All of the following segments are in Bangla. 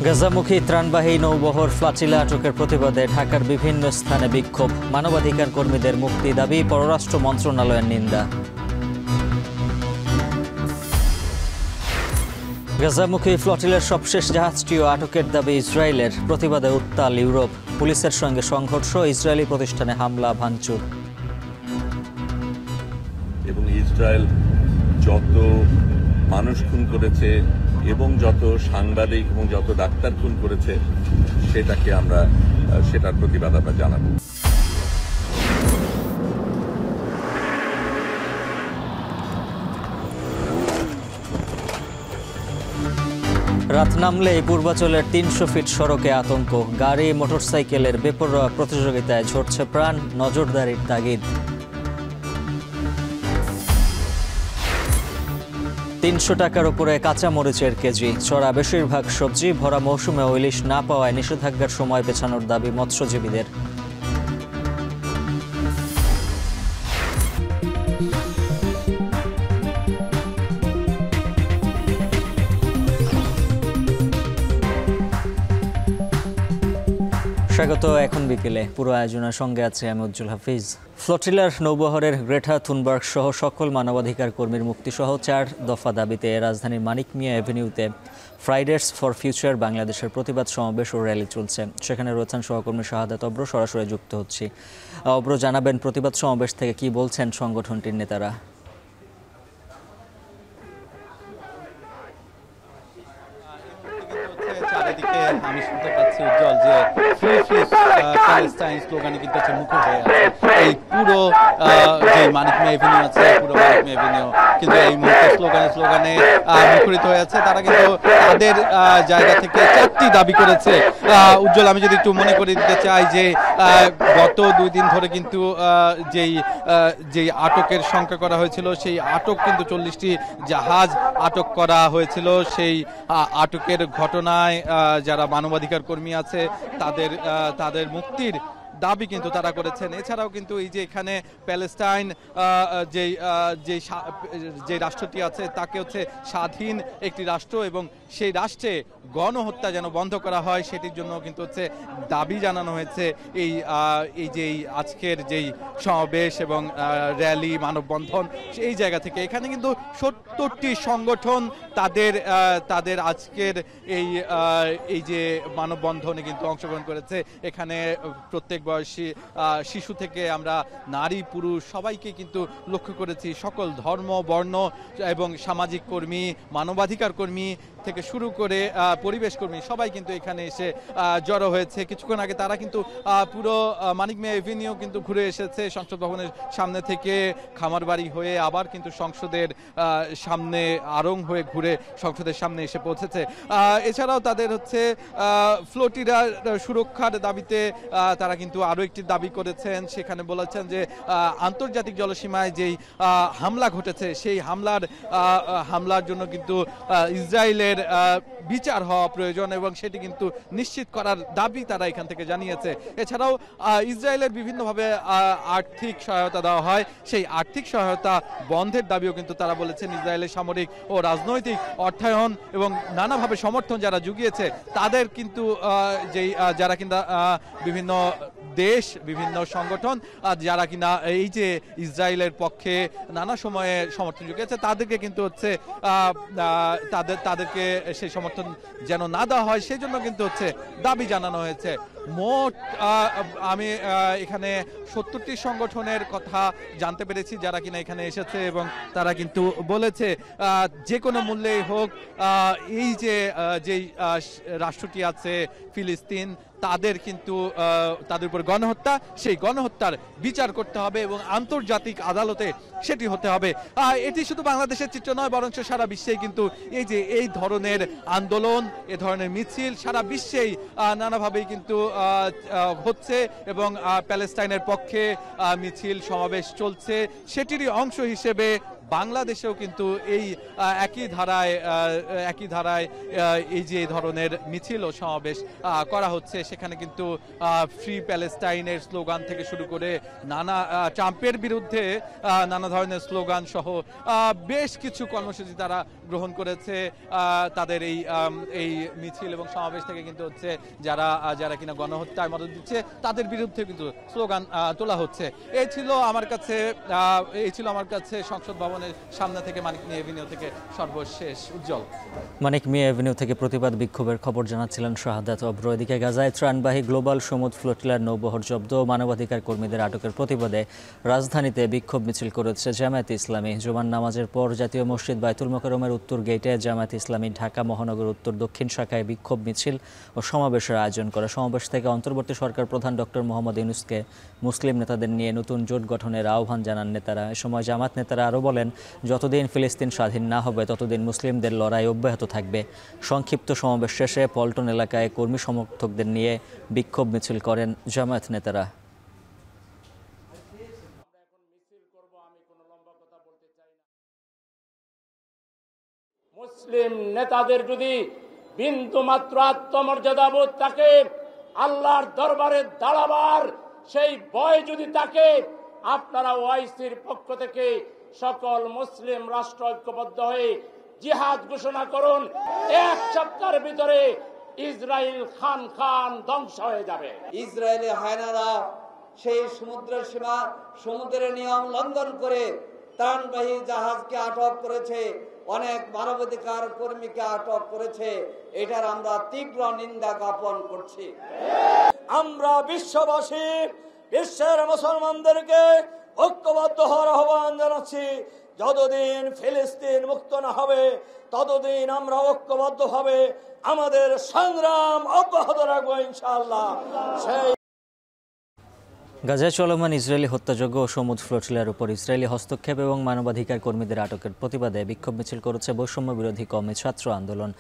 গাজামুখী ত্রাণবাহী নৌবহর ফ্লাটিলা আটকের প্রতিবাদে ঢাকার বিভিন্ন স্থানে বিক্ষোভ, মানবাধিকার কর্মীদের মুক্তি দাবি, পররাষ্ট্র মন্ত্রণালয়ের নিন্দা। গাজামুখী ফ্লাটিলার সবশেষ জাহাজটিও আটকের দাবি ইসরায়েলের, প্রতিবাদে উত্তাল ইউরোপ, পুলিশের সঙ্গে সংঘর্ষ, ইসরায়েলি প্রতিষ্ঠানে হামলা ভাঙচুর। এবং ইসরায়েল যত মানুষ খুন করেছে এবং যত সাংবাদিক এবং যত ডাক্তার খুন করেছে সেটার প্রতিবাদ আমরা জানাবো। রাত নামলেই পূর্বাঞ্চলের ৩০০ ফিট সড়কে আতঙ্ক, গাড়ি মোটরসাইকেলের বেপরোয়া প্রতিযোগিতায় ঝরছে প্রাণ, নজরদারির তাগিদ। ৩০০ টাকার উপরে কাঁচা মরিচের কেজি, চড়া বেশিরভাগ সবজি, ভরা মৌসুমে ইলিশ না পাওয়ায় নিষেধাজ্ঞার সময় পেছানোর দাবি মৎস্যজীবীদের। স্বাগত এখন বিকেলে, পুরো আয়োজনের সঙ্গে আছে আমি উজ্জ্বল হাফিজ। ফ্লোটিলার নৌবহরের গ্রেটা থুনবার্গ সহ সকল মানবাধিকার কর্মীর মুক্তি সহ 4 দফা দাবিতে রাজধানীর মানিক মিয়া এভিনিউতে ফ্রাইডেস ফর ফিউচার বাংলাদেশের প্রতিবাদ সমাবেশ ও র্যালি চলছে। সেখানে রয়েছেন সহকর্মী শাহাদাত অব্র, সরাসরি যুক্ত হচ্ছি। অব্র, জানাবেন প্রতিবাদ সমাবেশ থেকে কি বলছেন সংগঠনটির নেতারা? চারিদিকে আমি শুনতে পাচ্ছি উজ্জ্বল যে ফ্রি ফ্রি প্যালেস্টাইন স্লোগানে কিন্তু মুখর হয়ে আছে এই পুরো যে মানিক মিয়া এভিনিউ আছে, পুরো মানিক মিয়া এভিনিউ কিন্তু এই মুহূর্তে স্লোগানে মুখরিত হয়ে আছে। তারা কিন্তু তাদের জায়গা থেকে 4টি দাবি করেছে। উজ্জ্বল, আমি যদি একটু মনে করে দিতে চাই যে গত 2 দিন ধরে কিন্তু যেই আটকের সংখ্যা করা হয়েছিল, সেই আটক কিন্তু 40টি জাহাজ আটক করা হয়েছিল। সেই আটকের ঘটনায় যারা মানবাধিকার কর্মী আছে তাদের মুক্তির দাবি কিন্তু তারা করেছেন। এছাড়াও কিন্তু এই যে এখানে প্যালেস্টাইন যে রাষ্ট্রটি আছে তাকে স্বাধীন একটি রাষ্ট্র এবং সেই রাষ্ট্রে গণহত্যা যেন বন্ধ করা হয়, সেটির জন্য কিন্তু দাবি জানানো হয়েছে। এই যে আজকের যেই সমাবেশ এবং র্যালি মানববন্ধন, এই জায়গা থেকে এখানে কিন্তু 70টি সংগঠন তাদের আজকের এই যে মানববন্ধনে কিন্তু অংশগ্রহণ করেছে। এখানে প্রত্যেক বয়সী শিশু থেকে আমরা নারী পুরুষ সবাইকে কিন্তু লক্ষ্য করেছি। সকল ধর্ম বর্ণ এবং সামাজিক কর্মী, মানবাধিকার কর্মী থেকে শুরু করে পরিবেশ কর্মী সবাই কিন্তু এখানে এসে জড়ো হয়েছে। কিছুক্ষণ আগে তারা কিন্তু পুরো মানিক মিয়া এভিনিউ কিন্তু ঘুরে এসেছে, সংসদ ভবনের সামনে থেকে খামারবাড়ি হয়ে আবার কিন্তু সংসদের সামনে আড়ং হয়ে ঘুরে সংসদের সামনে এসে পৌঁছেছে। এছাড়াও তাদের ফ্লোটিলার সুরক্ষার দাবিতে তারা কিন্তু আরো একটি দাবি করেছেন। সেখানে বলেছেন যে আন্তর্জাতিক জলসীমায় যেই হামলা ঘটেছে, সেই হামলার জন্য কিন্তু ইসরায়েলের বিচার হওয়া প্রয়োজন এবং সেটি কিন্তু নিশ্চিত করার দাবি তারা এখান থেকে জানিয়েছে। এছাড়াও ইসরায়েলের বিভিন্নভাবে আর্থিক সহায়তা দেওয়া হয়, সেই আর্থিক সহায়তা বন্ধের দাবিও কিন্তু তারা বলেছেন। ইসরায়েলের সামরিক ও রাজনৈতিক অর্থায়ন এবং নানাভাবে সমর্থন যারা জুগিয়েছে তাদের কিন্তু যারা কিনা বিভিন্ন দেশ, বিভিন্ন সংগঠন যারা কিনা এই যে ইসরায়েলের পক্ষে নানা সময়ে সমর্থন জুগিয়েছে, তাদেরকে কিন্তু তাদেরকে সেই সমর্থন যেন না দেওয়া হয়, সেই জন্য কিন্তু দাবি জানানো হয়েছে। মোট আমি এখানে 70টি সংগঠনের কথা জানতে পেরেছি যারা কিনা এখানে এসেছে এবং তারা কিন্তু বলেছে যে কোনো মূল্যেই হোক এই যে যেই রাষ্ট্রটি আছে ফিলিস্তিন, তাদের কিন্তু তাদের উপর গণহত্যা, সেই গণহত্যার বিচার করতে হবে এবং আন্তর্জাতিক আদালতে সেটি হতে হবে। এটি শুধু বাংলাদেশের চিত্র নয়, বরঞ্চ সারা বিশ্বেই কিন্তু এই ধরনের আন্দোলন, এ ধরনের মিছিল সারা বিশ্বেই নানাভাবেই কিন্তু হচ্ছে এবং প্যালেস্টাইনের পক্ষে মিছিল সমাবেশ চলছে। সেটিরই অংশ হিসেবে বাংলাদেশেও কিন্তু এই একই ধারায় এই যে ধরনের মিছিল ও সমাবেশ করা হচ্ছে। সেখানে কিন্তু ফ্রি প্যালেস্টাইনের স্লোগান থেকে শুরু করে নানা ট্রাম্পের বিরুদ্ধে নানা ধরনের স্লোগান সহ বেশ কিছু কর্মসূচি তারা গ্রহণ করেছে। তাদের এই মিছিল এবং সমাবেশ থেকে কিন্তু হচ্ছে যারা কিনা গণহত্যায় মদত দিচ্ছে তাদের বিরুদ্ধে কিন্তু স্লোগান তোলা হচ্ছে। এই ছিল আমার কাছে সংসদ ভবনের সামনে থেকে মানিক মিয়া এভিনিউ থেকে সর্বশেষ। উজ্জ্বল। মানিক মিয়া এভিনিউ থেকে প্রতিবাদ বিক্ষোভের খবর জানাচ্ছিলেন শাহাদাত অব্র। এদিকে গাজায় ত্রাণবাহী গ্লোবাল সমুদ্র ফ্লোটিলার নৌবহর জব্দ, মানবাধিকার কর্মীদের আটকের প্রতিবাদে রাজধানীতে বিক্ষোভ মিছিল করেছে জামায়াতে ইসলামী। জুমার নামাজের পর জাতীয় মসজিদ বায়তুল মোকাররমের উত্তর গেটে জামায়াতে ইসলামী ঢাকা মহানগর উত্তর দক্ষিণ শাখায় বিক্ষোভ মিছিল ও সমাবেশের আয়োজন করে। সমাবেশ থেকে অন্তর্বর্তী সরকার প্রধান ডক্টর মোহাম্মদ ইউনূসকে মুসলিম নেতাদের নিয়ে নতুন জোট গঠনের আহ্বান জানান নেতারা। এ সময় জামাত নেতারা আরও বলেন, যতদিন ফিলিস্তিন স্বাধীন না হবে ততদিন মুসলিমদের লড়াই অব্যাহত থাকবে। সংক্ষিপ্ত সমাবেশ শেষে পল্টন এলাকায় কর্মী সমর্থকদের নিয়ে বিক্ষোভ মিছিল করেন জামায়াত নেতারা। মুসলিম নেতাদের যদি বিন্দু মাত্র আত্মমর্যাদাবোধ থাকে, আল্লাহর দরবারে দাঁড়াবার সেই ভয় যদি থাকে, আপনারা ওআইসির পক্ষ থেকে সকল মুসলিম রাষ্ট্র ঐক্যবদ্ধ হয়ে জিহাদ ঘোষণা করুন। 1 সপ্তাহের ভিতরে ইসরায়েল খান ধ্বংস হয়ে যাবে। ইসরায়েলি হায়নারা সেই সমুদ্রের নিয়ম লঙ্ঘন করে ত্রাণবাহী জাহাজকে আটক করেছে, অনেক মানবাধিকার কর্মীকে আটক করেছে। এটার আমরা তীব্র নিন্দা জ্ঞাপন করছি। আমরা বিশ্ববাসী, বিশ্বের মুসলমানদেরকে ঐক্যবদ্ধ হওয়ার আহ্বান জানাচ্ছি। যতদিন ফিলিস্তিন মুক্ত না হবে ততদিন আমরা ঐক্যবদ্ধভাবে আমাদের সংগ্রাম অব্যাহত রাখবো ইনশাআল্লাহ। গাজায় চলমান ইসরায়েলি হত্যাযজ্ঞ ও সমুদ্র ফ্লোটিলার উপর ইসরায়েলি হস্তক্ষেপ এবং মানবাধিকার কর্মীদের আটকের প্রতিবাদে বিক্ষোভ মিছিল করেছে বৈষম্য বিরোধী কওমি ছাত্র আন্দোলন।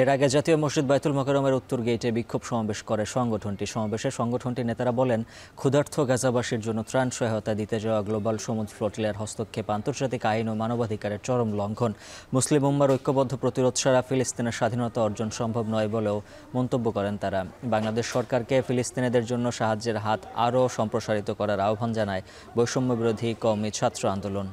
এর আগে জাতীয় মসজিদ বায়তুল মোকাররমের উত্তর গেটে বিক্ষোভ সমাবেশ করে সংগঠনটি। সমাবেশে সংগঠনটির নেতারা বলেন, ক্ষুধার্ত গাজাবাসীর জন্য ত্রাণ সহায়তা দিতে যাওয়া গ্লোবাল সমুদ্র ফ্লোটিলার হস্তক্ষেপ আন্তর্জাতিক আইন ও মানবাধিকারের চরম লঙ্ঘন। মুসলিম উম্মার ঐক্যবদ্ধ প্রতিরোধ ছাড়া ফিলিস্তিনের স্বাধীনতা অর্জন সম্ভব নয় বলেও মন্তব্য করেন তারা। বাংলাদেশ সরকারকে ফিলিস্তিনিদের জন্য সাহায্যের হাত আরও সম্প্রসারিত করার আহ্বান জানায় বৈষম্য বিরোধী কওমি ছাত্র আন্দোলন।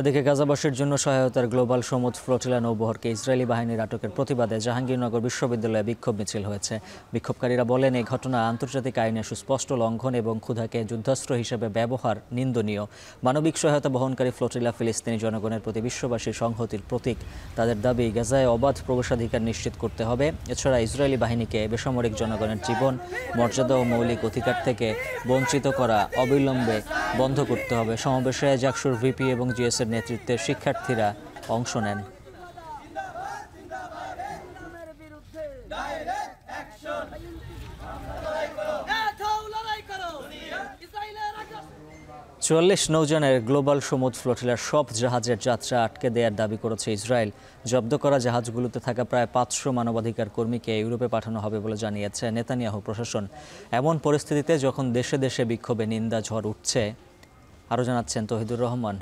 এদিকে গাজাবাসীর জন্য সহায়তার গ্লোবাল সমুদ্র ফ্লোটিলা নৌবহরকে ইসরায়েলি বাহিনীর আটকের প্রতিবাদে জাহাঙ্গীরনগর বিশ্ববিদ্যালয়ে বিক্ষোভ মিছিল হয়েছে। বিক্ষোভকারীরা বলেন, এই ঘটনা আন্তর্জাতিক আইনের সুস্পষ্ট লঙ্ঘন এবং ক্ষুধাকে যুদ্ধাস্ত্র হিসেবে ব্যবহার নিন্দনীয়। মানবিক সহায়তা বহনকারী ফ্লোটিলা ফিলিস্তিনি জনগণের প্রতি বিশ্ববাসীর সংহতির প্রতীক। তাদের দাবি, গাজায় অবাধ প্রবেশাধিকার নিশ্চিত করতে হবে। এছাড়া ইসরায়েলি বাহিনীকে বেসামরিক জনগণের জীবন, মর্যাদা ও মৌলিক অধিকার থেকে বঞ্চিত করা অবিলম্বে বন্ধ করতে হবে। সমাবেশে জাকসুর ভিপি এবং জিএসের নেতৃত্বে শিক্ষার্থীরা অংশ নেন। ৪৪ নৌযানের গ্লোবাল সমুদ্র ফ্লোটিলার সব জাহাজের যাত্রা আটকে দেওয়ার দাবি করেছে ইসরায়েল। জব্দ করা জাহাজগুলোতে থাকা প্রায় ৫০০ মানবাধিকার কর্মীকে ইউরোপে পাঠানো হবে বলে জানিয়েছে নেতানিয়াহু প্রশাসন। এমন পরিস্থিতিতে যখন দেশে দেশে বিক্ষোভে নিন্দা ঝড় উঠছে, আরও জানাচ্ছেন তহিদুর রহমান।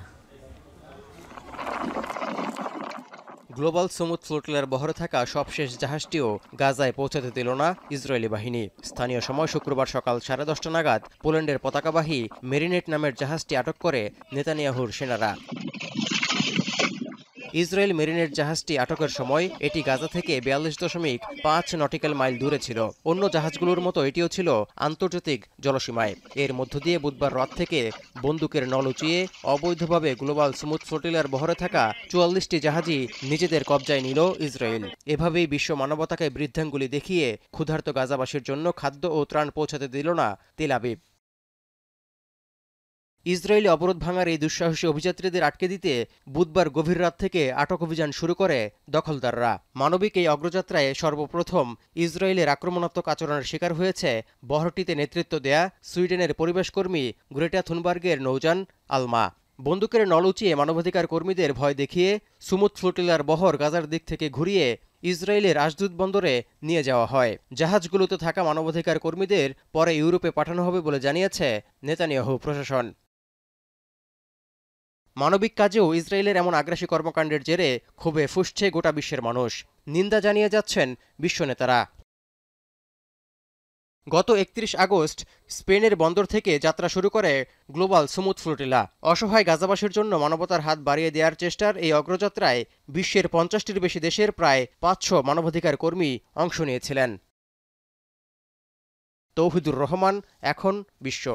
গ্লোবাল সমুদ্র ফ্লোটিলার বহরে থাকা সবশেষ জাহাজটিও গাজায় পৌঁছাতে দিল না ইসরায়েলি বাহিনী। স্থানীয় সময় শুক্রবার সকাল 10:30 নাগাদ পোল্যান্ডের পতাকাবাহী মেরিনেট নামের জাহাজটি আটক করে নেতানিয়াহুর সেনারা। ইসরায়েল মেরিনেট জাহাজটি আটকের সময় এটি গাজা থেকে 42.5 নটিক্যাল মাইল দূরে ছিল। অন্য জাহাজগুলোর মতো এটিও ছিল আন্তর্জাতিক জলসীমায়। এর মধ্য দিয়ে বুধবার রাত থেকে বন্দুকের নল উঁচিয়ে অবৈধভাবে গ্লোবাল সমুদ্র ফ্লোটিলার বহরে থাকা 44টি জাহাজই নিজেদের কবজায় নিল ইসরায়েল। এভাবেই বিশ্ব মানবতাকে বৃদ্ধাঙ্গুলি দেখিয়ে ক্ষুধার্ত গাজাবাসীর জন্য খাদ্য ও ত্রাণ পৌঁছাতে দিল না তেল আবিব। ইসরায়েলি অবরোধ ভাঙার এই দুঃসাহসী অভিযাত্রীদের আটকে দিতে বুধবার গভীর রাত থেকে আটক অভিযান শুরু করে দখলদাররা। মানবিক এই অগ্রযাত্রায় সর্বপ্রথম ইসরায়েলের আক্রমণাত্মক আচরণের শিকার হয়েছে বহরটিতে নেতৃত্ব দেয়া সুইডেনের পরিবেশকর্মী গ্রেটা থুনবার্গের নৌযান আলমা। বন্দুকের নল উঁচিয়ে মানবাধিকার কর্মীদের ভয় দেখিয়ে সমুদ্র ফ্লোটিলার বহর গাজার দিক থেকে ঘুরিয়ে ইসরায়েলের আশদুদ বন্দরে নিয়ে যাওয়া হয়। জাহাজগুলোতে থাকা মানবাধিকার কর্মীদের পরে ইউরোপে পাঠানো হবে বলে জানিয়েছে নেতানিয়াহু প্রশাসন। মানবিক কাজেও ইসরায়েলের এমন আগ্রাসী কর্মকাণ্ডের জেরে ক্ষোভে ফুঁসছে গোটা বিশ্বের মানুষ। নিন্দা জানিয়ে যাচ্ছেন বিশ্ব নেতারা। গত 31 আগস্ট স্পেনের বন্দর থেকে যাত্রা শুরু করে গ্লোবাল স্মুথ ফ্লোটিলা। অসহায় গাজাবাসীর জন্য মানবতার হাত বাড়িয়ে দেওয়ার চেষ্টার এই অগ্রযাত্রায় বিশ্বের 50টির বেশি দেশের প্রায় 500 মানবাধিকার কর্মী অংশ নিয়েছিলেন। তৌহিদুর রহমান, এখন বিশ্ব।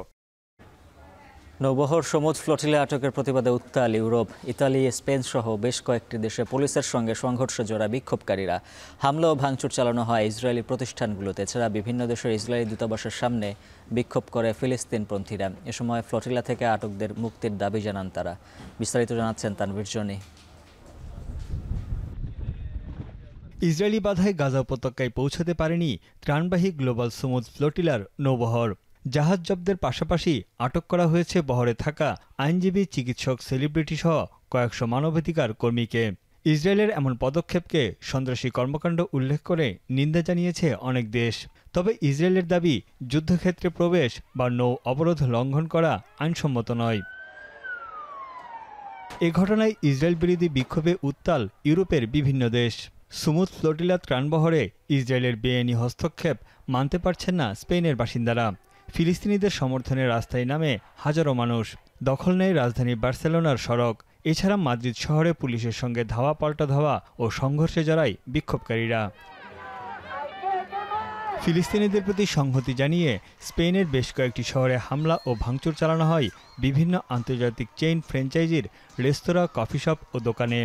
নৌবহর সমুদ্র ফ্লোটিলা আটকের প্রতিবাদে উত্তাল ইউরোপ। ইতালি, স্পেন সহ বেশ কয়েকটি দেশে পুলিশের সঙ্গে সংঘর্ষে জড়া বিক্ষোভকারীরা। হামলা ও ভাঙচুর চালানো হয় ইসরায়েলি প্রতিষ্ঠানগুলোতে। এছাড়া বিভিন্ন দেশের ইসরায়েলি দূতাবাসের সামনে বিক্ষোভ করে ফিলিস্তিনপন্থীরা। এ সময় ফ্লোটিলা থেকে আটকদের মুক্তির দাবি জানান তারা। বিস্তারিত জানাচ্ছেন তানভীর জনি। ইসরায়েলি বাধায় গাজা উপত্যকায় পৌঁছাতে পারেনি ত্রাণবাহী গ্লোবাল সমুদ্র ফ্লোটিলার নৌবহর। জাহাজ জব্দের পাশাপাশি আটক করা হয়েছে বহরে থাকা আইনজীবী, চিকিৎসক, সেলিব্রিটি সহ কয়েকশো মানবাধিকার কর্মীকে। ইসরায়েলের এমন পদক্ষেপকে সন্ত্রাসী কর্মকাণ্ড উল্লেখ করে নিন্দা জানিয়েছে অনেক দেশ। তবে ইসরায়েলের দাবি, যুদ্ধক্ষেত্রে প্রবেশ বা নৌ অবরোধ লঙ্ঘন করা আইনসম্মত নয়। এ ঘটনায় ইসরায়েল বিরোধী বিক্ষোভে উত্তাল ইউরোপের বিভিন্ন দেশ। সমুদ্র ফ্লোটিলা ত্রাণবহরে ইসরায়েলের বেআইনি হস্তক্ষেপ মানতে পারছেন না স্পেনের বাসিন্দারা। ফিলিস্তিনিদের সমর্থনে রাস্তায় নামে হাজারো মানুষ। দখল নেয় রাজধানী বার্সেলোনার সড়ক। এছাড়া মাদ্রিদ শহরে পুলিশের সঙ্গে ধাওয়া পাল্টা ধাওয়া ও সংঘর্ষে জড়ায় বিক্ষোভকারীরা। ফিলিস্তিনিদের প্রতি সংহতি জানিয়ে স্পেনের বেশ কয়েকটি শহরে হামলা ও ভাঙচুর চালানো হয় বিভিন্ন আন্তর্জাতিক চেইন ফ্র্যাঞ্চাইজির রেস্তোরাঁ, কফি শপ ও দোকানে।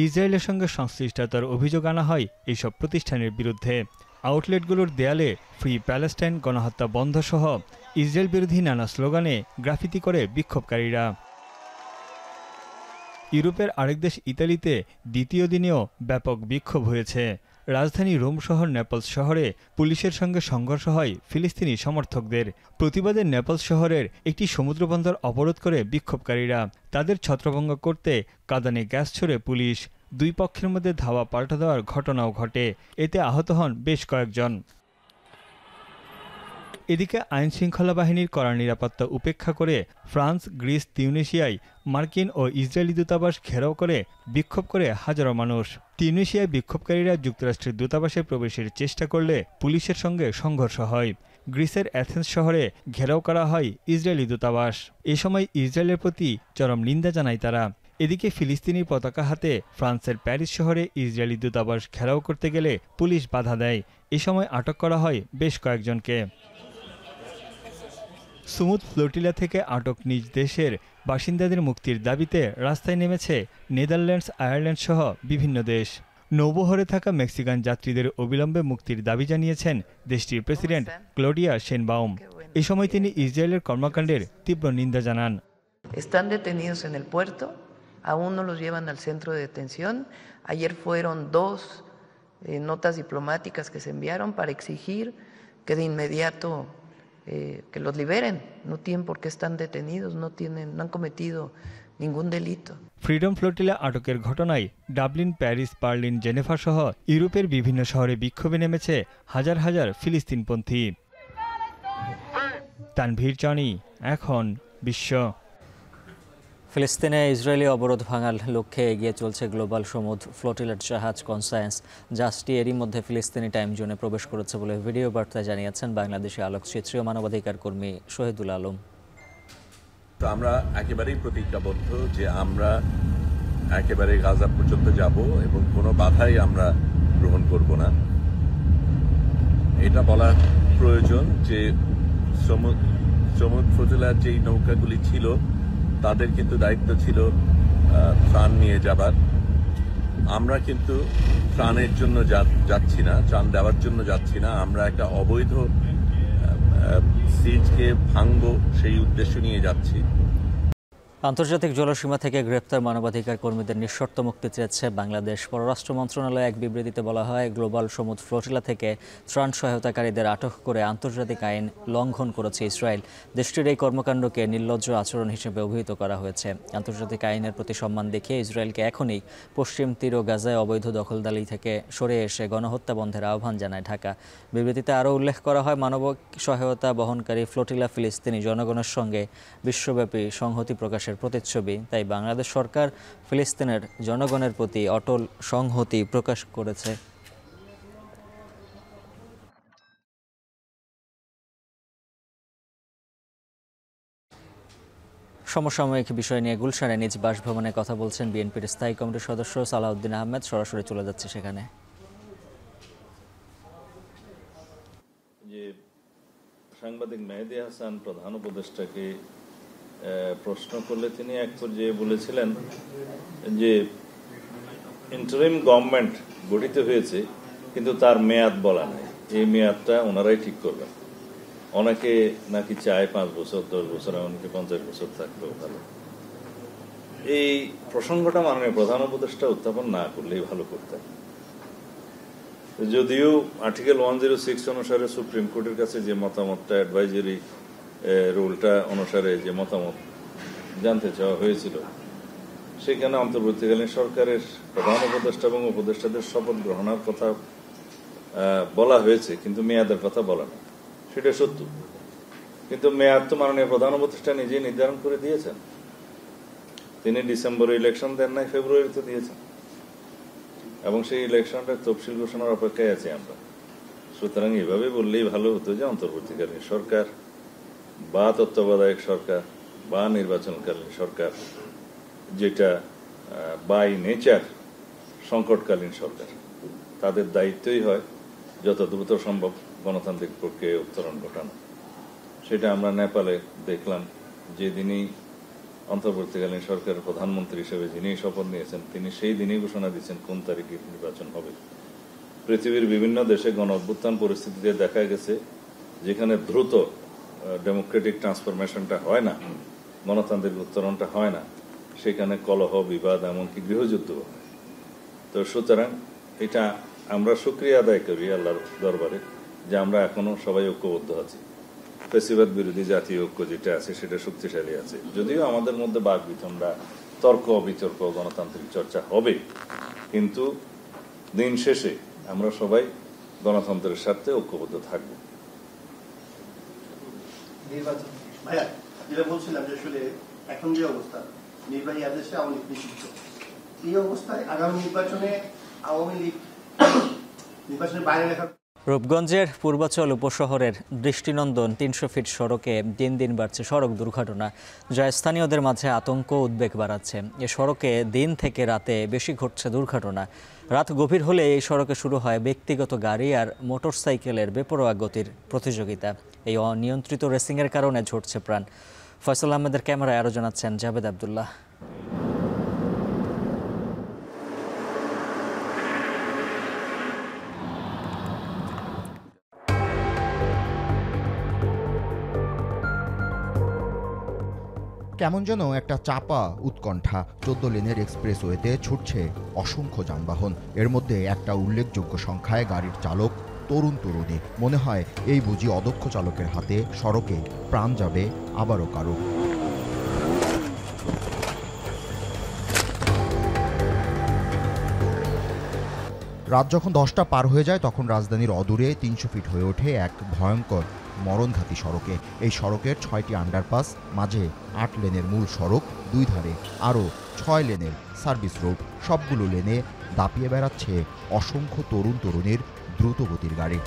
ইসরায়েলের সঙ্গে সংশ্লিষ্টতার অভিযোগ আনা হয় এইসব প্রতিষ্ঠানের বিরুদ্ধে। আউটলেটগুলোর দেয়ালে ফ্রি প্যালেস্টাইন, গণহত্যা বন্ধ সহ ইসরায়েল বিরোধী নানা স্লোগানে গ্রাফিতি করে বিক্ষোভকারীরা। ইউরোপের আরেক দেশ ইতালিতে দ্বিতীয় দিনেও ব্যাপক বিক্ষোভ হয়েছে। রাজধানী রোম শহর নেপলস শহরে পুলিশের সঙ্গে সংঘর্ষ হয় ফিলিস্তিনি সমর্থকদের। প্রতিবাদে নেপলস শহরের একটি সমুদ্রবন্দর অবরোধ করে বিক্ষোভকারীরা। তাদের ছত্রভঙ্গ করতে কাঁদানে গ্যাস ছুড়ে পুলিশ। দুই পক্ষের মধ্যে ধাওয়া পাল্টা দেওয়ার ঘটনাও ঘটে। এতে আহত হন বেশ কয়েকজন। এদিকে আইন শৃঙ্খলা বাহিনীর কড়া নিরাপত্তা উপেক্ষা করে ফ্রান্স, গ্রিস, তিউনিসিয়ায় মার্কিন ও ইসরায়েলি দূতাবাস ঘেরাও করে বিক্ষোভ করে হাজারো মানুষ। তিউনিসিয়ায় বিক্ষোভকারীরা যুক্তরাষ্ট্রের দূতাবাসে প্রবেশের চেষ্টা করলে পুলিশের সঙ্গে সংঘর্ষ হয়। গ্রিসের অ্যাথেন্স শহরে ঘেরাও করা হয় ইসরায়েলি দূতাবাস। এ সময় ইসরায়েলের প্রতি চরম নিন্দা জানায় তারা। এদিকে ফিলিস্তিনি পতাকা হাতে ফ্রান্সের প্যারিস শহরে ইসরায়েলি দূতাবাস ঘেরাও করতে গেলে পুলিশ বাধা দেয়। এ সময় আটক করা হয় বেশ কয়েকজনকে। সমুদ্র ফ্লোটিলা থেকে আটক নিজ দেশের বাসিন্দাদের মুক্তির দাবিতে রাস্তায় নেমেছে নেদারল্যান্ডস, আয়ারল্যান্ড সহ বিভিন্ন দেশ। নৌবহরে থাকা মেক্সিকান যাত্রীদের অবিলম্বে মুক্তির দাবি জানিয়েছেন দেশটির প্রেসিডেন্ট ক্লডিয়া শেনবাউম। এ সময় তিনি ইসরায়েলের কর্মকাণ্ডের তীব্র নিন্দা জানান। Están detenidos en el puerto, aún no los llevan al centro de detención. Ayer fueron dos notas diplomáticas que se enviaron para exigir que de inmediato que los liberen. No tienen por qué están detenidos, no han cometido ningún delito. Freedom flotilla আটকের ঘটনায় ডাবলিন, প্যারিস, বার্লিন, জেনেভা সহ ইউরোপের বিভিন্ন শহরে বিক্ষোভে নেমেছে হাজার হাজার ফিলিস্তিনপন্থী। তানভীর জনি, এখন বিশ্ব। ফিলিস্তিনে ইসরায়েলি অবরোধ ভাঙার লক্ষ্যে এগিয়ে চলছে গ্লোবাল সমুদ্র ফ্লোটিলার জাহাজ কনসায়েন্স। জাহাজটি এরই মধ্যে ফিলিস্তিনি টাইম জোনে প্রবেশ করেছে বলে ভিডিও বার্তায় জানিয়েছেন বাংলাদেশি আলোকচিত্রী ও মানবাধিকার কর্মী শহীদুল আলম। তো আমরা একেবারেই প্রতিজ্ঞাবদ্ধ যে আমরা একেবারে গাজা পর্যন্ত যাব এবং কোনো বাধাই আমরা গ্রহণ করব না। এটা বলা প্রয়োজন যে সমুদ্র ফ্লোটিলার যেই নৌকাগুলি ছিল তাদের কিন্তু দায়িত্ব ছিল ত্রাণ নিয়ে যাবার। আমরা কিন্তু ত্রাণের জন্য যাচ্ছি না, ত্রাণ দেওয়ার জন্য যাচ্ছি না। আমরা একটা অবৈধ সিজকে ভাঙবো সেই উদ্দেশ্য নিয়ে যাচ্ছি। আন্তর্জাতিক জলসীমা থেকে গ্রেপ্তার মানবাধিকার কর্মীদের নিঃশর্ত মুক্তি চেয়েছে বাংলাদেশ। পররাষ্ট্র মন্ত্রণালয়ে এক বিবৃতিতে বলা হয়, গ্লোবাল সমুদ্র ফ্লোটিলা থেকে ত্রাণ সহায়তাকারীদের আটক করে আন্তর্জাতিক আইন লঙ্ঘন করেছে ইসরায়েল। দেশটির এই কর্মকাণ্ডকে নির্লজ্জ আচরণ হিসেবে অভিহিত করা হয়েছে। আন্তর্জাতিক আইনের প্রতি সম্মান দেখিয়ে ইসরায়েলকে এখনই পশ্চিম তীর ও গাজায় অবৈধ দখলদারি থেকে সরে এসে গণহত্যা বন্ধের আহ্বান জানায় ঢাকা। বিবৃতিতে আরও উল্লেখ করা হয়, মানবিক সহায়তা বহনকারী ফ্লোটিলা ফিলিস্তিনি জনগণের সঙ্গে বিশ্বব্যাপী সংহতি প্রকাশের প্রতিচ্ছবি। তাই বাংলাদেশ সরকার ফিলিস্তিনের জনগণের প্রতি অটল সংহতি প্রকাশ করেছে। সমসাময়িক বিষয় নিয়ে গুলশানে নিজ বাসভবনে কথা বলছেন বিএনপির স্থায়ী কমিটির সদস্য সালাউদ্দিন আহমেদ। সরাসরি চলে যাচ্ছে সেখানে। যে সাংবাদিক মেহেদী হাসান প্রধান উপদেষ্টাকে প্রশ্ন করলে তিনি এক পর্যায়ে বলেছিলেন যে ইন্টারিম গভর্নমেন্ট গঠিত হয়েছে, কিন্তু তার মেয়াদ বলা নাই। এই মেয়াদটা ওনারাই ঠিক করবেন। অনেকে নাকি চায় 5 বছর, 10 বছর, এমনকি 50 বছর থাকলেও ভালো। এই প্রসঙ্গটা মাননীয় প্রধান উপদেষ্টা উত্থাপন না করলেই ভালো করতেন। যদিও আর্টিকেল 106 অনুসারে সুপ্রিম কোর্টের কাছে যে মতামতটা, অ্যাডভাইজারি রুলটা অনুসারে যে মতামত জানতে চাওয়া হয়েছিল, সেখানে অন্তর্বর্তীকালীন সরকারের প্রধান উপদেষ্টা এবং উপদেষ্টাদের শপথ গ্রহণের কথা বলা হয়েছে, কিন্তু মেয়াদের কথা বলা না। সেটা সত্য, কিন্তু মেয়াদ তো মাননীয় প্রধান উপদেষ্টা নিজেই নির্ধারণ করে দিয়েছেন। তিনি ডিসেম্বরে ইলেকশন দেন নাই, ফেব্রুয়ারিতে দিয়েছেন, এবং সেই ইলেকশনটা তফসিল ঘোষণার অপেক্ষায় আছি আমরা। সুতরাং এভাবে বললেই ভালো হতো যে অন্তর্বর্তীকালীন সরকার বা তত্ত্বাবধায়ক সরকার বা নির্বাচনকালীন সরকার, যেটা বাই নেচার সংকটকালীন সরকার, তাদের দায়িত্বই হয় যত দ্রুত সম্ভব গণতান্ত্রিক প্রক্রিয়ায় উত্তরণ ঘটানো। সেটা আমরা নেপালে দেখলাম। যেদিনই অন্তর্বর্তীকালীন সরকারের প্রধানমন্ত্রী হিসেবে যিনি শপথ নিয়েছেন, তিনি সেই দিনই ঘোষণা দিয়েছেন কোন তারিখে নির্বাচন হবে। পৃথিবীর বিভিন্ন দেশে গণ অভ্যুত্থান পরিস্থিতিতে দেখা গেছে, যেখানে দ্রুত ডেমোক্রেটিক ট্রান্সফরমেশনটা হয় না, গণতান্ত্রিক উত্তরণটা হয় না, সেখানে কলহ, বিবাদ, এমনকি গৃহযুদ্ধ হয়। তো সুতরাং এটা আমরা শুকরিয়া আদায় করি আল্লাহর দরবারে যে আমরা এখনো সবাই ঐক্যবদ্ধ আছি। ফ্যাসিবাদ বিরোধী জাতীয় ঐক্য যেটা আছে সেটা শক্তিশালী আছে। যদিও আমাদের মধ্যে বাক বিতণ্ডা, তর্ক বিতর্ক, গণতান্ত্রিক চর্চা হবে, কিন্তু দিন শেষে আমরা সবাই গণতন্ত্রের স্বার্থে ঐক্যবদ্ধ থাকব। নির্বাচন ভাইয়া যেটা বলছিলাম যে আসলে এখন যে অবস্থা, নির্বাহী আদেশে আওয়ামী লীগ নিষিদ্ধ, এই অবস্থায় আগামী নির্বাচনে আওয়ামী লীগ নির্বাচনের বাইরে রাখার। রূপগঞ্জের পূর্বাচল উপশহরের দৃষ্টিনন্দন 300 ফিট সড়কে দিন দিন বাড়ছে সড়ক দুর্ঘটনা, যা স্থানীয়দের মাঝে আতঙ্ক উদ্বেগ বাড়াচ্ছে। এ সড়কে দিন থেকে রাতে বেশি ঘটছে দুর্ঘটনা। রাত গভীর হলে এই সড়কে শুরু হয় ব্যক্তিগত গাড়ি আর মোটরসাইকেলের বেপরোয়া গতির প্রতিযোগিতা। এই অনিয়ন্ত্রিত রেসিংয়ের কারণে ঝরছে প্রাণ। ফয়সাল আহমেদের ক্যামেরায় আরও জানাচ্ছেন জাভেদ আবদুল্লাহ। কেমন যেন একটা চাপা উৎকণ্ঠা। 14 লেনের এক্সপ্রেসওয়েতে ছুটছে অসংখ্য যানবাহন। এর মধ্যে একটা উল্লেখযোগ্য সংখ্যায় গাড়ির চালক তরুণ তরুণী। মনে হয় এই বুঝি অদক্ষ চালকের হাতে সড়কে প্রাণ যাবে আবারও কারো। রাত যখন 10টা পার হয়ে যায়, তখন রাজধানীর অদূরে 300 ফিট হয়ে ওঠে এক ভয়ঙ্কর মরণঘাতী সড়কে। এই সড়কের 6টি আন্ডারপাস, মাঝে 8 লেনের মূল সড়ক, 2 ধারে আরও 6 লেনের সার্ভিস রোড। সবগুলো লেনে দাপিয়ে বেড়াচ্ছে অসংখ্য তরুণ তরুণীর দ্রুতগতির গাড়ি।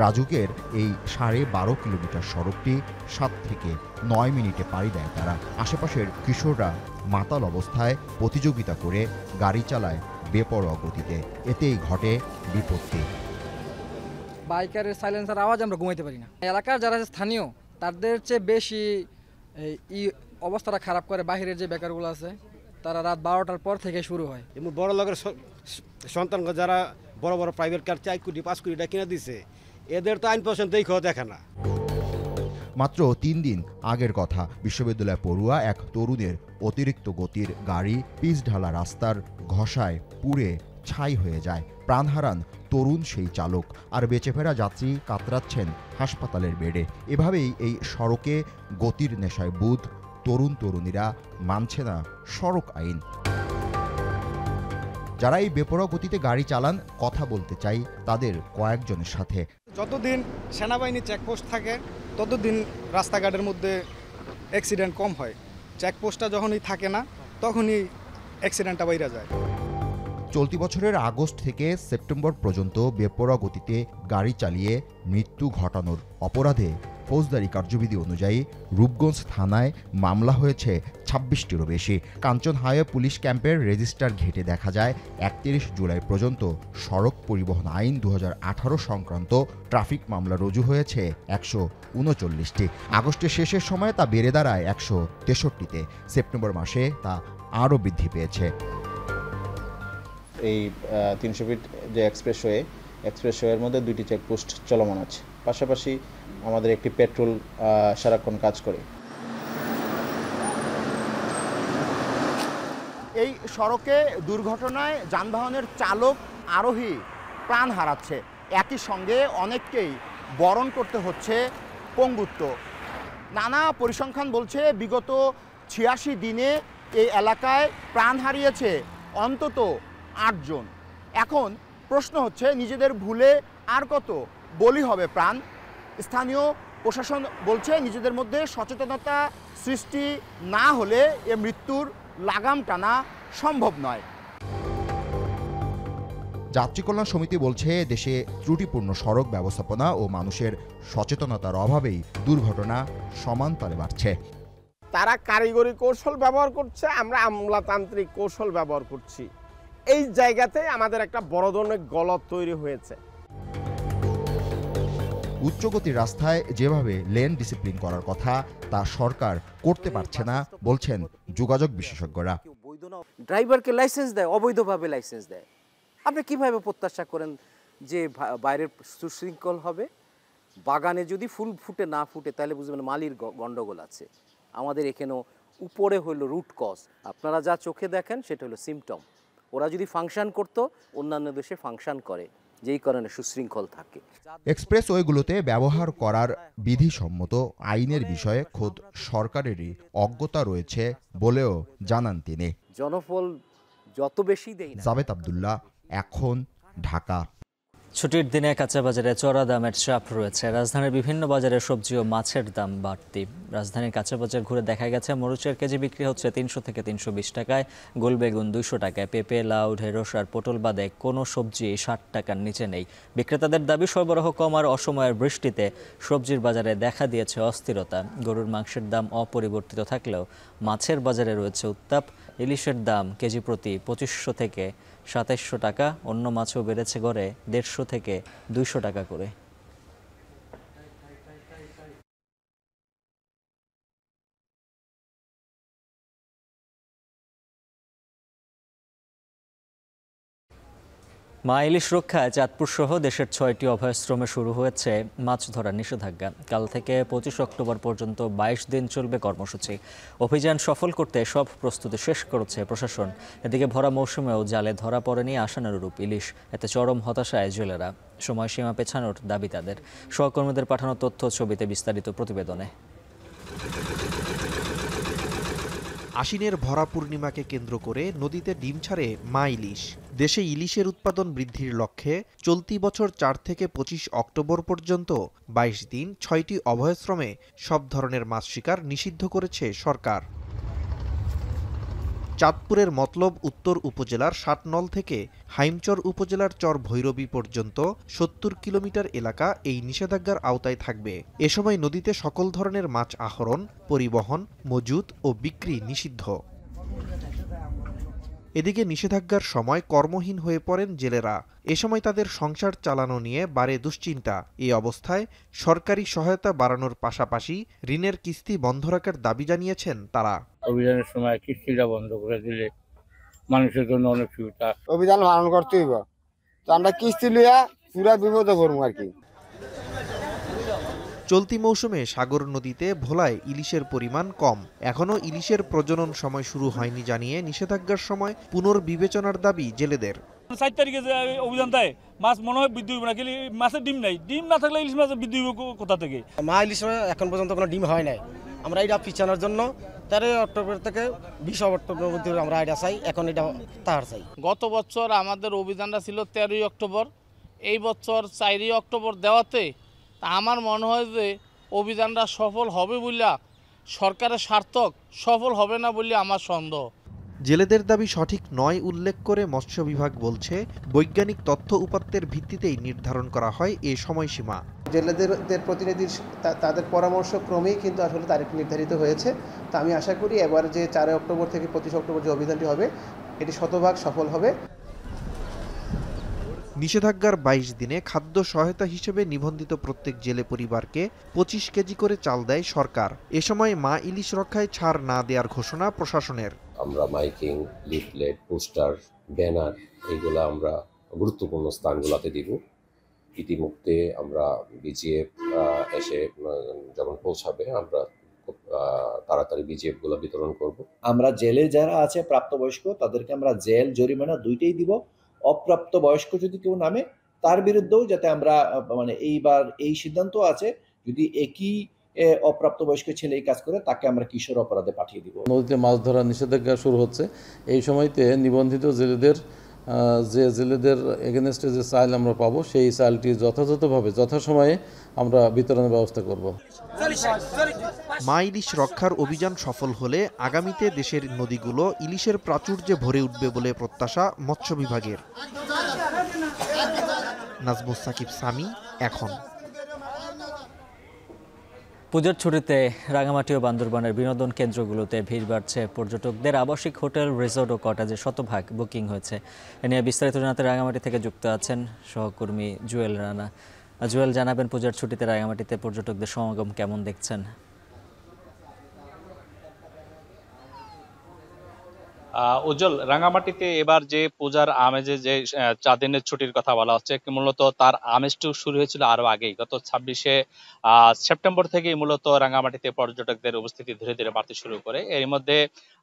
রাজুকের এই 12.5 কিলোমিটার সড়কটি 7 থেকে 9 মিনিটে পাড়ি দেয় তারা। আশেপাশের কিশোররা মাতাল অবস্থায় প্রতিযোগিতা করে গাড়ি চালায় বেপরোয়া গতিতে। এতেই ঘটে বিপত্তি। বাইকারের সাইলেন্সার আওয়াজ আমরা ঘুমাইতে পারি না। এলাকার যারা স্থানীয় তাদের চেয়ে বেশি এই অবস্থাটা খারাপ করে বাহিরের যে বেকারগুলো আছে, তারা রাত 12টার পর থেকে শুরু হয়। এবং বড় লোকের সন্তান যারা বড় বড় প্রাইভেট কার 4 কোটি 5 কোটি টাকা কিনে দিছে, এদের তো আইন পছন্দ দেখে না। মাত্র ৩ দিন আগের কথা, বিশ্ববিদ্যালয় পড়ুয়া এক তরুণের অতিরিক্ত গতির গাড়ি পিচ ঢালা রাস্তার ঘষায় পুড়ে ছাই হয়ে যায়। প্রাণ হারান তরুণ সেই চালক, আর বেঁচে ফেরা যাত্রী কাতরাচ্ছেন হাসপাতালের বেডে। এভাবেই এই সড়কে গতির নেশায় বুঁদ তরুণ তরুণীরা মানছে না সড়ক আইন। যারা এই বেপরোয়া গতিতে গাড়ি চালান, কথা বলতে চাই তাদের কয়েকজনের সাথে। যতদিন সেনাবাহিনী চেকপোস্ট থাকে ততদিন রাস্তাঘাটের মধ্যে অ্যাক্সিডেন্ট কম হয়। চেকপোস্টটা যখনই থাকে না তখনই অ্যাক্সিডেন্টটা বাইরে যায়। চলতি বছরের আগস্ট থেকে সেপ্টেম্বর পর্যন্ত বেপরোয়া গতিতে গাড়ি চালিয়ে মৃত্যু ঘটানোর অপরাধে ফৌজদারি কার্যবিধি অনুযায়ী রূপগঞ্জ থানায় মামলা হয়েছে ২৬টিরও বেশি। কাঞ্চন হাইওয়ে পুলিশ ক্যাম্পের রেজিস্টার ঘেঁটে দেখা যায় ৩১ জুলাই পর্যন্ত সড়ক পরিবহন আইন ২০১৮ সংক্রান্ত ট্রাফিক মামলা রুজু হয়েছে ১৩৯টি। আগস্টের শেষের সময় তা বেড়ে দাঁড়ায় ১৬৩তে। সেপ্টেম্বর মাসে তা আরও বৃদ্ধি পেয়েছে। এই ৩০০ ফিট যে এক্সপ্রেসওয়ের মধ্যে ২টি চেকপোস্ট চলমান আছে। পাশাপাশি আমাদের একটি পেট্রোল সারাক্ষণ কাজ করে। এই সড়কে দুর্ঘটনায় যানবাহনের চালক আরোহী প্রাণ হারাচ্ছে, একই সঙ্গে অনেককেই বরণ করতে হচ্ছে পঙ্গুত্ব। নানা পরিসংখ্যান বলছে বিগত ৮৬ দিনে এই এলাকায় প্রাণ হারিয়েছে অন্তত ৮ জন। এখন প্রশ্ন হচ্ছে, নিজেদের ভুলে আর কত বলি হবে প্রাণ? স্থানীয় প্রশাসন বলছে নিজেদের মধ্যে সচেতনতা সৃষ্টি না হলে এ মৃত্যুর লাগাম টানা সম্ভব নয়। যাত্রী কল্যাণ সমিতি বলছে দেশে ত্রুটিপূর্ণ সড়ক ব্যবস্থাপনা ও মানুষের সচেতনতার অভাবেই দুর্ঘটনা সমান তালে বাড়ছে। তারা কারিগরি কৌশল ব্যবহার করছে, আমরা আমলাতান্ত্রিক কৌশল ব্যবহার করছি। এই জায়গাতে আমাদের একটা বড় ধরনের গলদ তৈরি হয়েছে। উচ্চগতির রাস্তায় যেভাবে লেন ডিসিপ্লিন করার কথা তা সরকার করতে পারছে না বলছেন যোগাযোগ বিশেষজ্ঞরা। ড্রাইভারকে লাইসেন্স দেয়, অবৈধভাবে লাইসেন্স দেয়। আপনি কিভাবে প্রত্যাশা করেন যে বাইরের সুশৃঙ্খল হবে? বাগানে যদি ফুল ফুটে না ফুটে তাহলে বুঝবেন মালির গন্ডগোল আছে। আমাদের এখানেও উপরে হলো রুট কজ, আপনারা যা চোখে দেখেন সেটা হলো সিমটম। ওরা যদি ফাংশন করতো, অন্যান্য দেশে ফাংশন করে, যেই কারণে সুশৃঙ্খল থাকে। এক্সপ্রেসওয়েগুলোতে ব্যবহার করার বিধিসম্মত আইনের বিষয়ে খোদ সরকারেরই অজ্ঞতা রয়েছে বলেও জানান তিনি। জনফল যত বেশি দেয়। জাবেদ আব্দুল্লাহ, এখন, ঢাকা। ছুটির দিনে কাঁচা বাজারে চড়া দামের চাপ রয়েছে। রাজধানীর বিভিন্ন বাজারে সবজি ও মাছের দাম বাড়তি। রাজধানীর কাঁচা বাজার ঘুরে দেখা গেছে মরিচের কেজি বিক্রি হচ্ছে ৩০০ থেকে ৩২০ টাকায়, গোলবেগুন ২০০ টাকায়, পেঁপে, লাউ, ঢেঁড়স আর পটল বাদে কোনো সবজি ৬০ টাকার নিচে নেই। বিক্রেতাদের দাবি সরবরাহ কম আর অসময়ের বৃষ্টিতে সবজির বাজারে দেখা দিয়েছে অস্থিরতা। গরুর মাংসের দাম অপরিবর্তিত থাকলেও মাছের বাজারে রয়েছে উত্তাপ। ইলিশের দাম কেজি প্রতি ২৫০০ থেকে ২৭০০ টাকা, অন্য মাছও বেড়েছে গড়ে ১৫০ থেকে ২০০ টাকা করে। মা ইলিশ রক্ষায় চাঁদপুর সহ দেশের ৬টি অভয়াশ্রমে শুরু হয়েছে মাছ ধরার নিষেধাজ্ঞা। কাল থেকে ২৫ অক্টোবর পর্যন্ত ২২ দিন চলবে কর্মসূচি। অভিযান সফল করতে সব প্রস্তুতি শেষ করেছে প্রশাসন। এদিকে ভরা মৌসুমেও জালে ধরা পড়েনি আশানুরূপ ইলিশ। এতে চরম হতাশায় জেলেরা। সময়সীমা পেছানোর দাবি তাদের। সহকর্মীদের পাঠানো তথ্য ছবিতে বিস্তারিত প্রতিবেদনে। আশ্বিনের ভরা পূর্ণিমাকে কেন্দ্র করে নদীতে ডিম ছাড়ে মা ইলিশ। দেশে ইলিশের উৎপাদন বৃদ্ধির লক্ষ্যে চলতি বছর ৪ থেকে ২৫ অক্টোবর পর্যন্ত ২২ দিন ৬টি অভয়াশ্রমে সব ধরনের মাছ শিকার নিষিদ্ধ করেছে সরকার। চাঁদপুরের মতলব উত্তর উপজেলার ষাটনল থেকে হাইমচর উপজেলার চর ভৈরবী পর্যন্ত ৭০ কিলোমিটার এলাকা এই নিষেধাজ্ঞার আওতায় থাকবে। এ সময় নদীতে সকল ধরনের মাছ আহরণ, পরিবহন, মজুত ও বিক্রি নিষিদ্ধ। এদিকে নিষেধাজ্ঞার সময় কর্মহীন হয়ে পড়েন জেলেরা। এ সময় তাদের সংসার চালানো নিয়ে বাড়ে দুশ্চিন্তা। এই অবস্থায় সরকারি সহায়তা বাড়ানোর পাশাপাশি ঋণের কিস্তি বন্ধ রাখার দাবি জানিয়েছেন তারা। অভিযানের সময় কিস্তিটা বন্ধ করে দিলে মানুষের জন্য অনেক সুবিধা। অভিযান পালন করতে হইব, তো আমরা কিস্তি লিয়া পুরা বিপদে পড়বো আর কি। চলতি মৌসুমে সাগর নদীতে ভোলায় ইলিশের পরিমাণ কম। এখনও ইলিশের প্রজনন সময় শুরু হয়নি জানিয়ে নিষেধাজ্ঞার সময় পুনর্বিবেচনার দাবি জেলেদের। 4 তারিখে যে অভিযান দেয় মাছ মনে হয় বৃদ্ধি হবে না, কিন্তু মাছের ডিম নাই, ডিম না থাকলে ইলিশ মাছের বৃদ্ধি হবে কোথা থেকে? মা ইলিশ এখন পর্যন্ত কোনো ডিম হয় নাই। আমরা এটা পিছানোর জন্য 13 অক্টোবর থেকে 20 অক্টোবরের মধ্যে আমরা এটা চাই, এখন এটা তাহার চাই। গত বছর আমাদের অভিযানটা ছিল 13 অক্টোবর, এই বছর 4 অক্টোবর দেওয়াতে আমার মনে হয় যে অভিযানটা সফল হবে বলে সরকারের সার্থক, সফল হবে না বলে আমার সন্দেহ। জেলেদের দাবি সঠিক নয় উল্লেখ করে মৎস্য বিভাগ বলছে, বৈজ্ঞানিক তথ্য উপাত্তের ভিত্তিতেই নির্ধারণ করা হয় এ সময়সীমা। জেলেদের প্রতিনিধির তাদের পরামর্শ ক্রমেই কিন্তু আসলে তারিখ নির্ধারিত হয়েছে। তা আমি আশা করি এবার যে 4 অক্টোবর থেকে 25 অক্টোবর যে অভিযানটি হবে এটি শতভাগ সফল হবে। নিষেধাজ্ঞার 22 দিনে খাদ্য সহায়তা হিসেবে নিবন্ধিত প্রত্যেক জেলে পরিবারকে 25 কেজি করে চাল দেয় সরকার। এ সময় মা ইলিশ রক্ষায় ছাড় না দেওয়ার ঘোষণা প্রশাসনের। আমরা মাইকিং, লিফলেট, পোস্টার, ব্যানার এগুলো আমরা গুরুত্বপূর্ণ স্থানগুলোতে দিব। ইতিমধ্যে আমরা বিজিএফ এসে যখন পৌঁছাবে আমরা খুব তাড়াতাড়ি বিজিএফ গুলো বিতরণ করব। আমরা জেলে যারা আছে প্রাপ্তবয়স্ক তাদেরকে আমরা জেল জরিমানা দুইটাই দিব। অপ্রাপ্ত বয়স্ক যদি কেউ নামে তার বিরুদ্ধেও যাতে আমরা এইবার এই সিদ্ধান্ত আছে, যদি একই অপ্রাপ্ত বয়স্ক ছেলে এই কাজ করে তাকে আমরা কিশোর অপরাধে পাঠিয়ে দিব। নদীতে মাছ ধরার নিষেধাজ্ঞা শুরু হচ্ছে, এই সময়তে নিবন্ধিত জেলেদের এগেনস্টে যে চাল আমরা পাবো সেই চালটি যথাযথভাবে যথাসময়ে আমরা বিতরণের ব্যবস্থা করব। মা ইলিশ রক্ষার অভিযান সফল হলে আগামীতে দেশের নদীগুলো ইলিশের প্রাচুর্যে ভরে উঠবে বলে প্রত্যাশা মৎস্য বিভাগের। নাজমুস সাকিব সামি, এখন। পুজোর ছুটিতে রাঙামাটি ও বান্দরবানের বিনোদন কেন্দ্রগুলোতে ভিড় বাড়ছে পর্যটকদের। আবাসিক হোটেল, রিসোর্ট ও কটেজে শতভাগ বুকিং হয়েছে। এ নিয়ে বিস্তারিত জানাতে রাঙামাটি থেকে যুক্ত আছেন সহকর্মী জুয়েল রানা। জুয়েল, জানাবেন পূজার ছুটিতে রাঙামাটিতে পর্যটকদের সমাগম কেমন দেখছেন? উজ্জ্বল, রাঙামাটিতে এবার যে পূজার আমেজে যে 4 দিনের ছুটির কথা বলা হচ্ছে, মূলত তার আমেজটুকু শুরু হয়েছিল আরো আগেই। গত 26শে সেপ্টেম্বর থেকেই মূলত রাঙামাটিতে পর্যটকদের উপস্থিতি ধীরে ধীরে বাড়তে শুরু করে। এর মধ্যে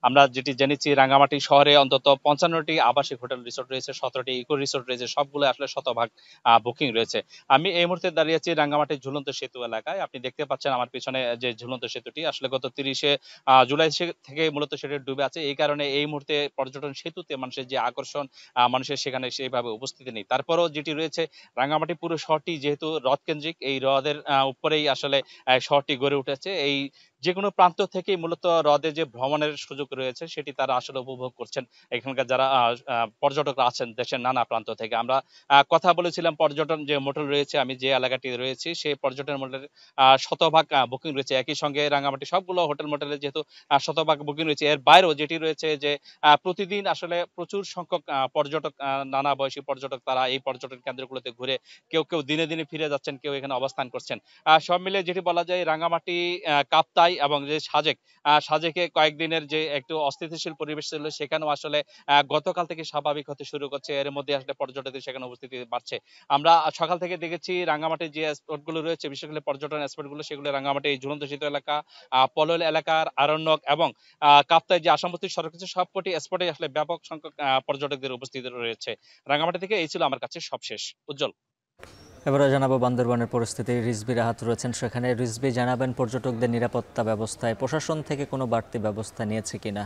আমরা যেটি জেনেছি, রাঙামাটি শহরে অন্তত 55টি আবাসিক হোটেল রিসোর্ট রয়েছে, 17টি ইকো রিসোর্ট রয়েছে, সবগুলো আসলে শতভাগ বুকিং রয়েছে। আমি এই মুহূর্তে দাঁড়িয়ে আছি রাঙামাটির ঝুলন্ত সেতু এলাকায়। আপনি দেখতে পাচ্ছেন আমার পিছনে যে ঝুলন্ত সেতুটি, আসলে গত 30শে জুলাই থেকে মূলত সেটি ডুবে আছে। এই কারণে এই মুহূর্তে পর্যটন সেতুতে মানুষের যে আকর্ষণ, মানুষের সেখানে সেইভাবে উপস্থিতি নেই। তারপরও যেটি রয়েছে, রাঙামাটি পুরো শহরটি যেহেতু হ্রদ কেন্দ্রিক, এই হ্রদের উপরেই আসলে শহরটি গড়ে উঠেছে। এই যে কোনো প্রান্ত থেকে মূলত হ্রদে যে ভ্রমণের সুযোগ রয়েছে সেটি তারা আসলে উপভোগ করছেন এখানকার যারা পর্যটকরা আছেন দেশের নানা প্রান্ত থেকে। আমরা কথা বলেছিলাম পর্যটন যে মোটেল রয়েছে, আমি যে এলাকাটি রয়েছি সেই পর্যটন মোটেলের শতভাগ বুকিং রয়েছে। একই সঙ্গে রাঙামাটি সবগুলো হোটেল মোটেলে যেহেতু শতভাগ বুকিং রয়েছে, এর বাইরেও যেটি রয়েছে যে প্রতিদিন আসলে প্রচুর সংখ্যক পর্যটক, নানা বয়সী পর্যটক তারা এই পর্যটন কেন্দ্রগুলোতে ঘুরে কেউ কেউ দিনে দিনে ফিরে যাচ্ছেন, কেউ এখানে অবস্থান করছেন। সব মিলে যেটি বলা যায়, রাঙামাটি, কাপ্তাই এবং যে সাজেকে কয়েকদিনের যে একটু অস্থিতিশীল পরিবেশ ছিল সেখানেও আসলে গতকাল থেকে স্বাভাবিক হতে শুরু করছে। এর মধ্যে আসলে পর্যটকদের সেখানে উপস্থিতি বাড়ছে। আমরা সকাল থেকে দেখেছি রাঙামাটির যে স্পটগুলো রয়েছে, বিশেষ করে পর্যটন স্পটগুলো, সেগুলো রাঙামাটি এই ঝুলন্ত সেতু এলাকা, পলল এলাকার আরণ্যক এবং কাপ্তাই যে আসামবস্তি সড়ক আছে, সবকটি স্পটে আসলে ব্যাপক সংখ্যক পর্যটকদের উপস্থিতি রয়েছে। রাঙামাটি থেকে এই ছিল আমার কাছে সবশেষ। উজ্জ্বল, এবারে জানাবো বান্দরবানের পরিস্থিতি। রিজভি রাহাত রয়েছেন সেখানে। রিজভি, জানাবেন পর্যটকদের নিরাপত্তা ব্যবস্থায় প্রশাসন থেকে কোনো বাড়তি ব্যবস্থা নিয়েছে কিনা?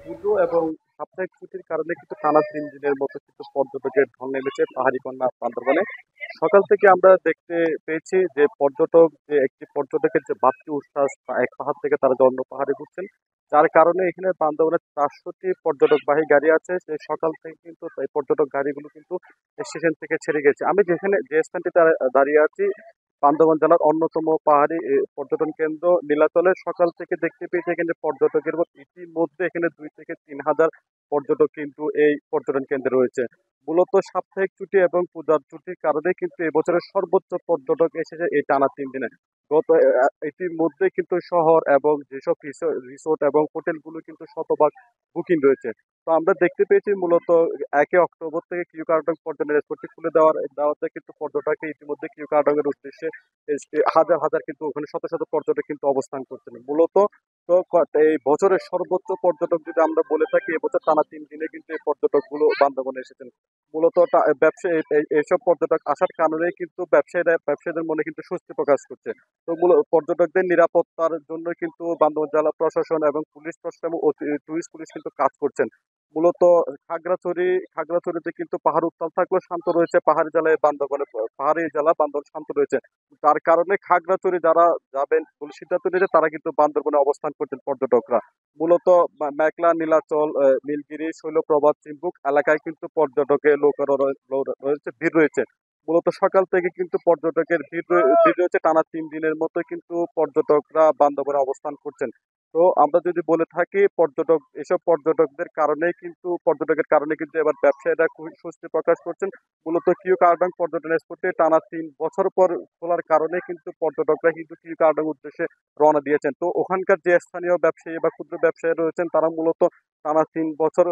পুজো এবং সাপ্তাহিক ছুটির কারণে কিন্তু টানা 3 দিনের মতো কিন্তু পর্যটকের ঢল নেমেছে পাহাড়ি কন্যা বান্দরবানে। সকাল থেকে আমরা দেখতে পেয়েছি যে একটি পর্যটকের যে বাড়তি উচ্ছ্বাস, এক পাহাড় থেকে তারা যে অন্য পাহাড়ে ঘুরছেন, যার কারণে এখানে বান্দরবানে 400টি পর্যটকবাহী গাড়ি আছে। সেই সকাল থেকে কিন্তু এই পর্যটক গাড়িগুলো কিন্তু স্টেশন থেকে ছেড়ে গেছে। আমি যে স্থানটিতে দাঁড়িয়ে আছি, বান্দরবান জেলার অন্যতম পাহাড়ি পর্যটন কেন্দ্র নীলাচলে, সকাল থেকে দেখতে পেয়েছি এখানে পর্যটকের ইতিমধ্যে এখানে 2 থেকে 3 হাজার পর্যটক কিন্তু এই পর্যটন কেন্দ্রে রয়েছে। মূলত সাপ্তাহিক ছুটি এবং পূজার ছুটির কারণে কিন্তু এবছরের সর্বোচ্চ পর্যটক এসেছে এই টানা 3 দিনে। ইতিমধ্যে কিন্তু শহর এবং যেসব রিসোর্ট এবং হোটেলগুলো কিন্তু শতভাগ বুকিং রয়েছে। তো আমরা দেখতে পেয়েছি মূলত 1 অক্টোবর থেকে কিউকারডং পর্যটন স্পটটি খুলে দেওয়াতে কিন্তু পর্যটককে ইতিমধ্যে কিউকারডং এর উদ্দেশ্যে হাজার হাজার কিন্তু ওখানে শত শত পর্যটক কিন্তু অবস্থান করছেন। মূলত তো এই বছরের সর্বোচ্চ পর্যটক যদি আমরা বলে থাকি, এবছর টানা 3 দিনে কিন্তু এই পর্যটকগুলো বান্দরবনে এসেছেন। মূলত এইসব পর্যটক আসার কারণে কিন্তু ব্যবসায়ীদের মনে কিন্তু স্বস্তি প্রকাশ করছে। তো পর্যটকদের নিরাপত্তার জন্য কিন্তু বান্দরবান জেলা প্রশাসন এবং পুলিশ প্রশাসন এবং টুরিস্ট পুলিশ কিন্তু কাজ করছেন। মূলত খাগড়াছড়িতে কিন্তু পাহাড় উত্তাল থাকলেও শান্ত রয়েছে, পাহাড়ি জেলা বান্দরবান শান্ত রয়েছে। তার কারণে খাগড়াছড়ি যারা যাবেন বলে সিদ্ধান্ত নিয়েছে তারা কিন্তু বান্দরবনে অবস্থান করছেন পর্যটকরা। মূলত মেঘলা, নীলাচল, নীলগিরি, শৈলপ্রপাত, চিম্বুক এলাকায় কিন্তু পর্যটকের ভিড় রয়েছে। মূলত সকাল থেকে কিন্তু পর্যটকের ভিড় রয়েছে। টানা 3 দিনের মতো কিন্তু পর্যটকরা বান্দরবনে অবস্থান করছেন। তো আমরা যদি বলে থাকি এসব পর্যটকের কারণে কিন্তু এবার ব্যবসায়ীরা খুবই স্বস্তি প্রকাশ করছেন। মূলত কিউকারডং পর্যটন স্পটে টানা 3 বছর পর খোলার কারণে কিন্তু পর্যটকরা কিন্তু কিউকারডং উদ্দেশ্যে রওনা দিয়েছেন। তো ওখানকার যে স্থানীয় ব্যবসায়ী বা ক্ষুদ্র ব্যবসায়ী রয়েছেন তারা মূলত টানা 3 বছর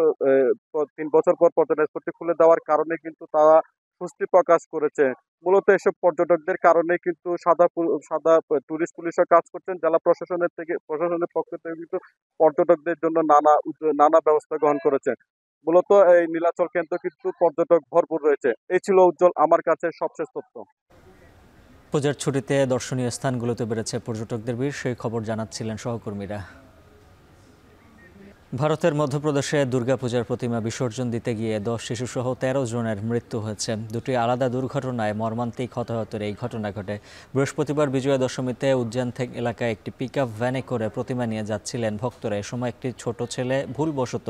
পর পর্যটন স্পটটি খুলে দেওয়ার কারণে কিন্তু তারা স্বস্তি প্রকাশ করেছে। মূলত এসব পর্যটকদের কারণে কিন্তু সাদা টুরিস্ট পুলিশও কাজ করছেন। জেলা প্রশাসনের পক্ষ থেকে কিন্তু পর্যটকদের জন্য নানা ব্যবস্থা গ্রহণ করেছে। মূলত এই নীলাচল কেন্দ্র কিন্তু পর্যটক ভরপুর রয়েছে। এই ছিল উজ্জ্বল আমার কাছে সবশেষ তথ্য। পূজার ছুটিতে দর্শনীয় স্থানগুলোতে বেড়েছে পর্যটকদের ভিড়, সেই খবর জানাচ্ছিলেন সহকর্মীরা। ভারতের মধ্যপ্রদেশে দুর্গাপূজার প্রতিমা বিসর্জন দিতে গিয়ে 10 শিশুসহ 13 জনের মৃত্যু হয়েছে। দুটি আলাদা দুর্ঘটনায় মর্মান্তিক হতাহতের এই ঘটনা ঘটে। বৃহস্পতিবার বিজয়া দশমীতে উজ্জয়ন এলাকায় একটি পিকআপ ভ্যানে করে প্রতিমা নিয়ে যাচ্ছিলেন ভক্তরা। এ সময় একটি ছোট ছেলে ভুলবশত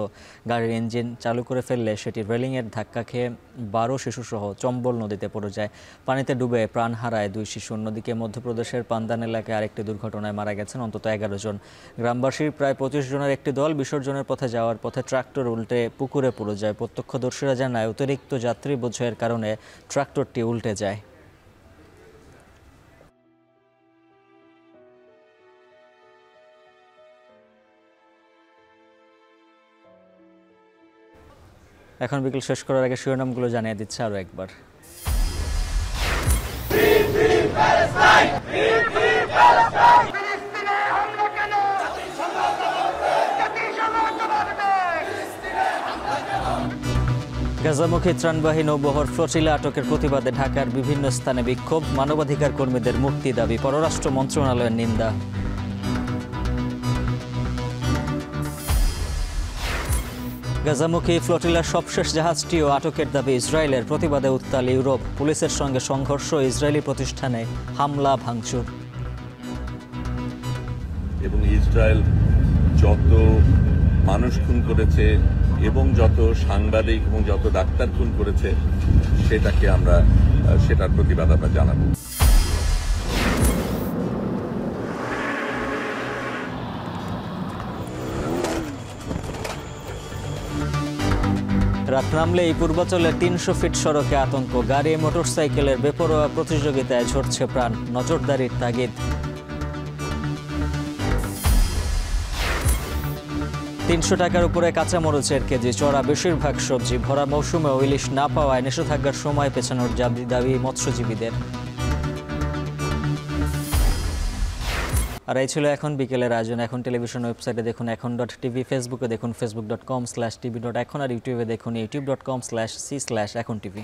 গাড়ির ইঞ্জিন চালু করে ফেললে সেটি রেলিংয়ের ধাক্কা খেয়ে 12 শিশুসহ চম্বল নদীতে পড়ে যায়। পানিতে ডুবে প্রাণ হারায় 2 শিশু। অন্যদিকে মধ্যপ্রদেশের পান্দান এলাকায় আরেকটি দুর্ঘটনায় মারা গেছেন অন্তত 11 জন। গ্রামবাসীর প্রায় 25 জনের একটি দল বিসর্জনের পথে যাওয়ার পথে ট্রাক্টর উল্টে পুকুরে পড়ে যায়। প্রত্যক্ষদর্শীরা জানায় অতিরিক্ত যাত্রী বোঝাইয়ের কারণে ট্রাক্টরটি উল্টে যায়। এখন বিকেল শেষ করার আগে শিরোনামগুলো জানিয়ে দিচ্ছে আরো একবার। গাজামুখী ত্রাণবাহী নৌবহর ফ্লোটিলা আটকের প্রতিবাদে ঢাকার বিভিন্ন স্থানে বিক্ষোভ, মানবাধিকার কর্মীদের মুক্তি দাবি, পররাষ্ট্র মন্ত্রণালয়ের নিন্দা। গাজামুখী ফ্লোটিলার সবশেষ জাহাজটিও আটকের দাবি ইসরায়েলের, প্রতিবাদে উত্তাল ইউরোপ, পুলিশের সঙ্গে সংঘর্ষ, ইসরায়েলি প্রতিষ্ঠানে হামলা ভাঙচুর। এবং ইসরায়েল যত মানুষ খুন করেছে এবং যত সাংবাদিক এবং যত ডাক্তার খুন করেছে সেটার প্রতিবাদ আমরা জানাবো। রাত নামলে এই পূর্বাঞ্চলের 300 ফিট সড়কে আতঙ্ক, গাড়ি মোটরসাইকেলের বেপরোয়া প্রতিযোগিতায় ঝরছে প্রাণ, নজরদারির তাগিদ। 300 টাকার উপরে কাঁচামরিচের কেজি, চড়া বেশিরভাগ সবজি, ভরা মৌসুমেও ইলিশ না পাওয়ায় নিষেধাজ্ঞার সময় পেছানোর দাবি মৎস্যজীবীদের। আর এই ছিল এখন বিকেলের আয়োজন। এখন টেলিভিশন ওয়েবসাইটে দেখুন এখন.tv, ফেসবুকে দেখুন facebook.com/tv.এখন, আর ইউটিউবে দেখুন youtube.com/c/echontv।